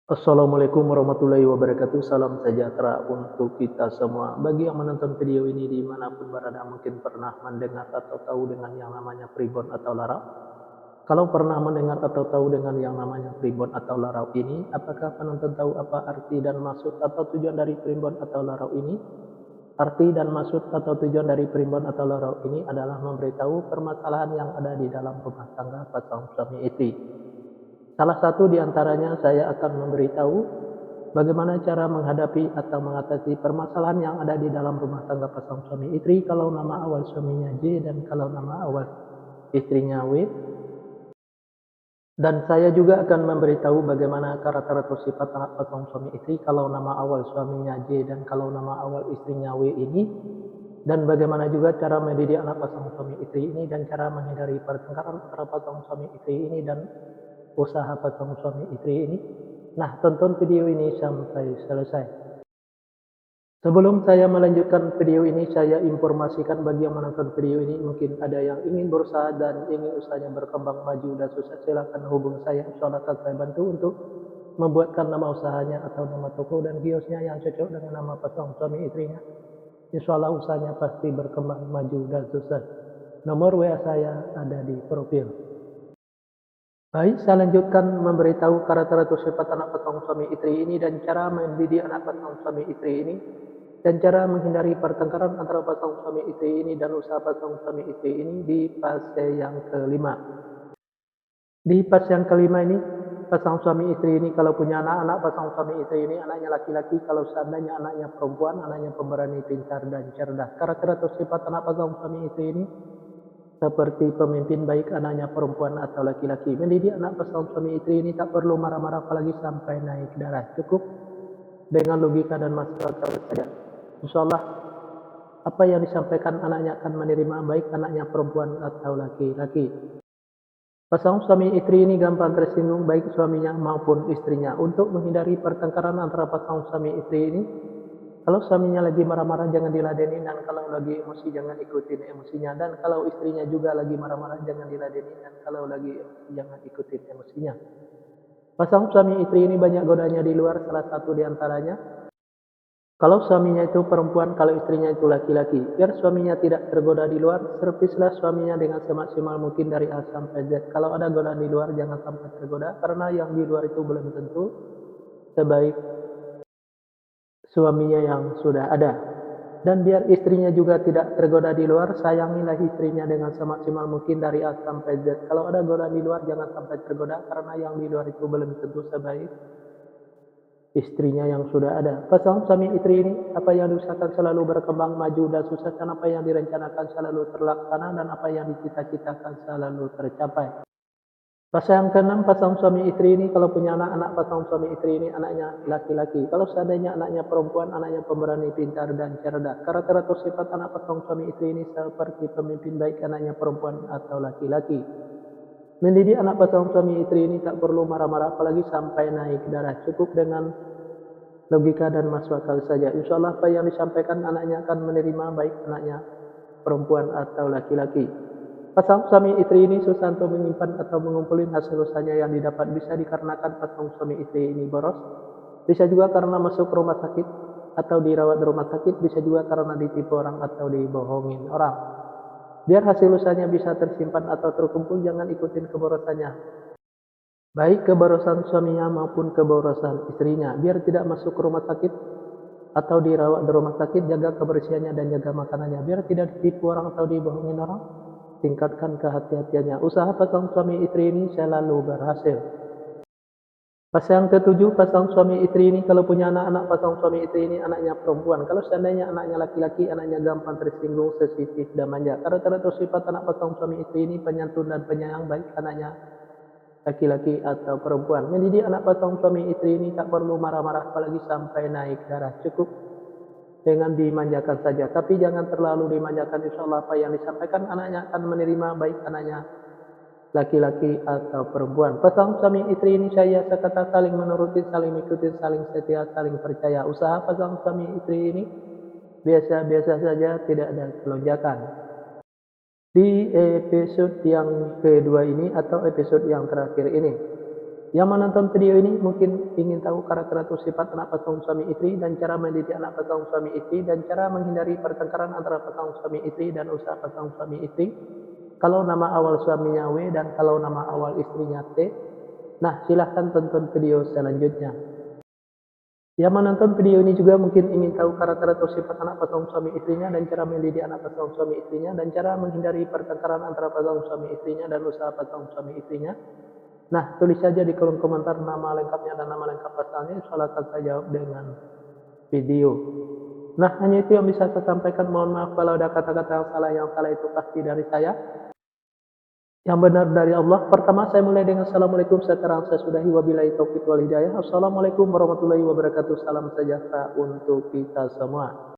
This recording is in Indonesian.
Assalamualaikum warahmatullahi wabarakatuh. Salam sejahtera untuk kita semua. Bagi yang menonton video ini dimanapun berada, mungkin pernah mendengar atau tahu dengan yang namanya primbon atau larau. Kalau pernah mendengar atau tahu dengan yang namanya primbon atau larau ini, apakah penonton tahu apa arti dan maksud atau tujuan dari primbon atau larau ini? Arti dan maksud atau tujuan dari primbon atau larau ini adalah memberitahu permasalahan yang ada di dalam rumah tangga pasangan suami istri. Salah satu di antaranya saya akan memberitahu bagaimana cara menghadapi atau mengatasi permasalahan yang ada di dalam rumah tangga pasangan suami istri kalau nama awal suaminya J dan kalau nama awal istrinya W. Dan saya juga akan memberitahu bagaimana karakter atau sifat anak pasangan suami istri kalau nama awal suaminya J dan kalau nama awal istrinya W ini. Dan bagaimana juga cara mendidik anak pasangan suami istri ini dan cara menghindari pertengkaran antara pasangan suami istri ini dan usaha pasangan suami istri ini. Nah, tonton video ini sampai selesai. Sebelum saya melanjutkan video ini, saya informasikan bagi yang menonton video ini, mungkin ada yang ingin berusaha dan ingin usahanya berkembang maju dan sukses, silakan hubungi saya. Insyaallah akan saya bantu untuk membuatkan nama usahanya atau nama toko dan kiosnya yang cocok dengan nama pasangan suami istrinya. Insyaallah usahanya pasti berkembang maju dan sukses. Nomor WA saya ada di profil. Baik, saya lanjutkan memberitahu karakter atau sifat anak pasangan suami istri ini dan cara mendidik anak pasangan suami istri ini dan cara menghindari pertengkaran antara pasangan suami istri ini dan usaha pasangan suami istri ini di fase yang kelima. Di fase yang kelima ini, pasangan suami istri ini kalau punya anak-anak pasangan suami istri ini anaknya laki-laki, kalau seandainya anaknya perempuan, anaknya pemberani, pintar dan cerdas. Karakter atau sifat anak pasangan suami istri ini seperti pemimpin baik anaknya perempuan atau laki-laki. Mendidik anak pasangan suami istri ini tak perlu marah-marah apalagi sampai naik darah. Cukup dengan logika dan masuk akal saja. Insyaallah apa yang disampaikan anaknya akan menerima baik anaknya perempuan atau laki-laki. Pasangan suami istri ini gampang tersinggung baik suaminya maupun istrinya. Untuk menghindari pertengkaran antara pasangan suami istri ini, kalau suaminya lagi marah-marah jangan diladeni, dan kalau lagi emosi jangan ikutin emosinya, dan kalau istrinya juga lagi marah-marah jangan diladeni, dan kalau lagi emosi jangan ikutin emosinya. Pasangan suami istri ini banyak godanya di luar, salah satu di antaranya kalau suaminya itu perempuan, kalau istrinya itu laki-laki. Biar suaminya tidak tergoda di luar, servislah suaminya dengan semaksimal mungkin dari A sampai Z. Kalau ada godaan di luar jangan sampai tergoda, karena yang di luar itu belum tentu sebaik suaminya yang sudah ada. Dan biar istrinya juga tidak tergoda di luar, sayangilah istrinya dengan semaksimal mungkin dari A sampai Z. Kalau ada godaan di luar jangan sampai tergoda, karena yang di luar itu belum tentu sebaik istrinya yang sudah ada. Pasangan suami istri ini, apa yang diusahakan selalu berkembang maju dan sukses, dan apa yang direncanakan selalu terlaksana, dan apa yang dicita-citakan selalu tercapai. Pasangan keenam, pasangan suami istri ini kalau punya anak-anak pasangan suami istri ini anaknya laki-laki. Kalau seandainya anaknya perempuan, anaknya pemberani, pintar dan cerdas. Karakter atau sifat anak pasangan suami istri ini seperti pemimpin baik anaknya perempuan atau laki-laki. Mendidik anak pasangan suami istri ini tak perlu marah-marah apalagi sampai naik darah. Cukup dengan logika dan masuk akal saja. Insyaallah apa yang disampaikan anaknya akan menerima baik anaknya perempuan atau laki-laki. Pasangan suami istri ini susah untuk menyimpan atau mengumpulin hasil usahanya yang didapat, bisa dikarenakan pasangan suami istri ini boros, bisa juga karena masuk rumah sakit atau dirawat di rumah sakit, bisa juga karena ditipu orang atau dibohongin orang. Biar hasil usahanya bisa tersimpan atau terkumpul, jangan ikutin keborosannya. Baik keborosan suaminya maupun keborosan istrinya. Biar tidak masuk ke rumah sakit atau dirawat di rumah sakit, jaga kebersihannya dan jaga makanannya. Biar tidak ditipu orang atau dibohongin orang, tingkatkan kehati-hatiannya. Usaha pasangan suami istri ini selalu berhasil. Pasangan ketujuh, pasangan suami istri ini kalau punya anak-anak pasangan suami istri ini anaknya perempuan. Kalau seandainya anaknya laki-laki, anaknya gampang tersinggung, sensitif dan manja. Karakter atau sifat anak pasangan suami istri ini penyantun dan penyayang baik anaknya laki-laki atau perempuan. Mendidik anak pasangan suami istri ini tak perlu marah-marah apalagi sampai naik darah. Cukup dengan dimanjakan saja, tapi jangan terlalu dimanjakan. Insyaallah apa yang disampaikan anaknya akan menerima baik anaknya laki-laki atau perempuan. Pasangan suami istri ini saya sekata saling menuruti, saling mengikuti, saling setia, saling percaya. Usaha pasangan suami istri ini biasa-biasa saja, tidak ada kelonjakan. Di episode yang kedua ini atau episode yang terakhir ini, Yang menonton video ini mungkin ingin tahu karakter atau sifat anak pasangan suami istri dan cara mendidik anak pasangan suami istri dan cara menghindari pertengkaran antara pasangan suami istri dan usaha pasangan suami istri. Kalau nama awal suaminya W dan kalau nama awal istrinya T. Nah, silahkan tonton video selanjutnya. Yang menonton video ini juga mungkin ingin tahu karakter atau sifat anak pasangan suami istrinya dan cara mendidik anak pasangan suami istrinya dan cara menghindari pertengkaran antara pasangan suami istrinya dan usaha pasangan suami istrinya. Nah, tulis saja di kolom komentar nama lengkapnya dan nama lengkap pasangannya, insya akan saya jawab dengan video. Nah, hanya itu yang bisa saya sampaikan. Mohon maaf kalau ada kata-kata yang salah itu pasti dari saya. Yang benar dari Allah. Pertama, saya mulai dengan Assalamualaikum, sekarang saya sudahi, wabillahi taufiq wal hidayah. Assalamualaikum warahmatullahi wabarakatuh. Salam sejahtera untuk kita semua.